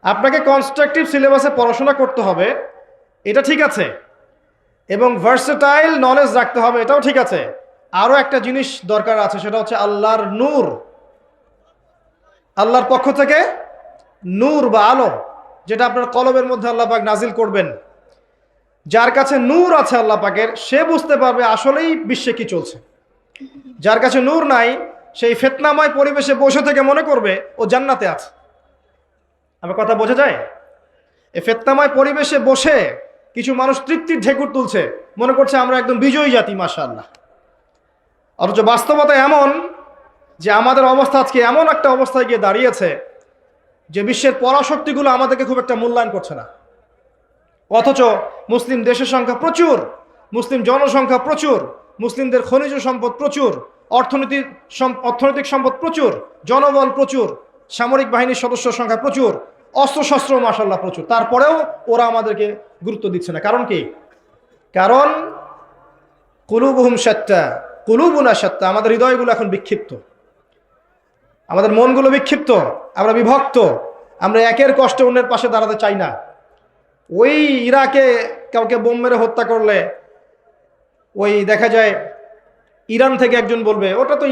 আপনাকে কনস্ট্রাকটিভ সিলেবাসে পড়াশোনা করতে হবে, এটা ঠিক আছে, এবং ভার্সেটাইল নলেজ রাখতে হবে, এটাও ঠিক আছে। আরও একটা জিনিস দরকার আছে, সেটা হচ্ছে আল্লাহর নূর, আল্লাহর পক্ষ থেকে নূর বা আলো, যেটা আপনার কলবের মধ্যে আল্লাহ পাক নাজিল করবেন। যার কাছে নূর আছে আল্লাহ পাকের, সে বুঝতে পারবে আসলেই বিশ্বে কি চলছে। যার কাছে নূর নাই, সেই ফিতনাময় পরিবেশে বসে থেকে মনে করবে ও জান্নাতে আছে। আমার কথা বোঝা যায়? এই ফিতনাময় পরিবেশে বসে কিছু মানুষ তৃপ্তির ঢেকুর তুলছে, মনে করছে আমরা একদম বিজয়ী জাতি, মাশাআল্লাহ। অথচ বাস্তবতা এমন যে আমাদের অবস্থা আজকে এমন একটা অবস্থায় গিয়ে দাঁড়িয়েছে যে বিশ্বের পরাশক্তিগুলো আমাদেরকে খুব একটা মূল্যায়ন করছে না। অথচ মুসলিম দেশের সংখ্যা প্রচুর, মুসলিম জনসংখ্যা প্রচুর, মুসলিমদের খনিজ সম্পদ প্রচুর, অর্থনৈতিক সম্পদ প্রচুর, জনবল প্রচুর, সামরিক বাহিনীর সদস্য সংখ্যা প্রচুর, অস্ত্রশস্ত্র মাশাআল্লাহ প্রচুর। তারপরেও ওরা আমাদেরকে গুরুত্ব দিচ্ছে না। কারণ কি? কারণ কুলুবুহুম শাত্তা কুলুবুনা শাত্তা, আমাদের হৃদয়গুলো এখন বিক্ষিপ্ত, আমাদের মনগুলো বিক্ষিপ্ত, আমরা বিভক্ত, আমরা একের কষ্টে অন্যের পাশে দাঁড়াতে চাই না। ওই ইরাকে কাউকে বোম মেরে হত্যা করলে ওই দেখা যায় ইরান থেকে একজন বলবে ওটা তো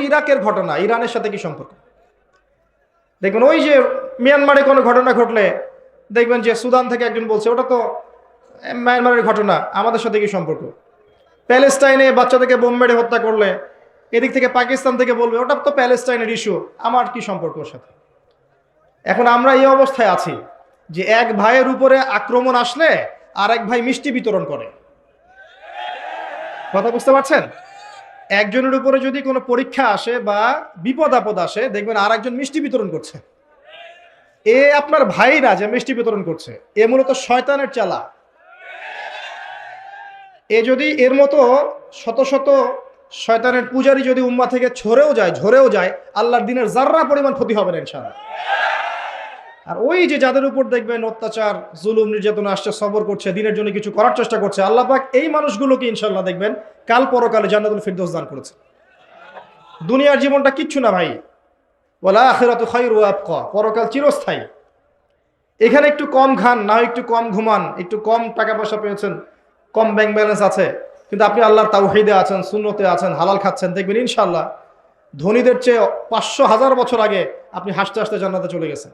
ইরাকের ঘটনা, ইরানের সাথে কি সম্পর্ক? দেখবেন ওই যে মিয়ানমারে কোনো ঘটনা ঘটলে দেখবেন যে সুদান থেকে একজন বলছে ওটা তো মিয়ানমারের ঘটনা, আমাদের সাথে কি সম্পর্ক? প্যালেস্টাইনে বাচ্চাদেরকে বোম মেরে হত্যা করলে এদিক থেকে পাকিস্তান থেকে বলবে ওটা তো প্যালেস্টাইনের ইস্যু, আমার কি সম্পর্ক ওর সাথে? এখন আমরা এই অবস্থায় আছি যে এক ভাইয়ের উপরে আক্রমণ আসলে আর এক ভাই মিষ্টি বিতরণ করে। কথা বুঝতে পারছেন? একজনের উপরে যদি কোনো পরীক্ষা আসে বা বিপদ আপদ আসে, দেখবেন আর একজন মিষ্টি বিতরণ করছে। এ আপনার ভাই না যে মিষ্টি বিতরণ করছে, এ মূলত শয়তানের চালা। এ যদি এর মতো শত শত শয়তানের পূজারী যদি উম্মাহ থেকে ঝরেও যায়, আল্লাহর দিনের যাররা পরিমাণ ক্ষতি হবে না ইনশাআল্লাহ। আর ওই যে যাদের উপর দেখবেন অত্যাচার, জুলুম, নির্যাতন আসছে, সবর করছে, দিনের জন্য কিছু করার চেষ্টা করছে, আল্লাহ পাক এই মানুষগুলোকে ইনশাআল্লাহ দেখবেন কাল পরকালে জান্নাতুল ফিরদৌস দান করেছে। দুনিয়ার জীবনটা কিচ্ছু না ভাই, ওয়াল আখিরাতু খায়রু ওয়া আবকা, পরকাল চিরস্থায়ী। এখানে একটু কম খান, না একটু কম ঘুমান, একটু কম টাকা পয়সা পেয়েছেন, কম ব্যাংক ব্যালেন্স আছে, কিন্তু আপনি আল্লাহর তাওহীদে আছেন, সুন্নতে আছেন, হালাল খাচ্ছেন, দেখবেন ইনশাআল্লাহ ধনীদের চেয়ে 500,000 বছর আগে আপনি হাসতে হাসতে জান্নাতে চলে গেছেন।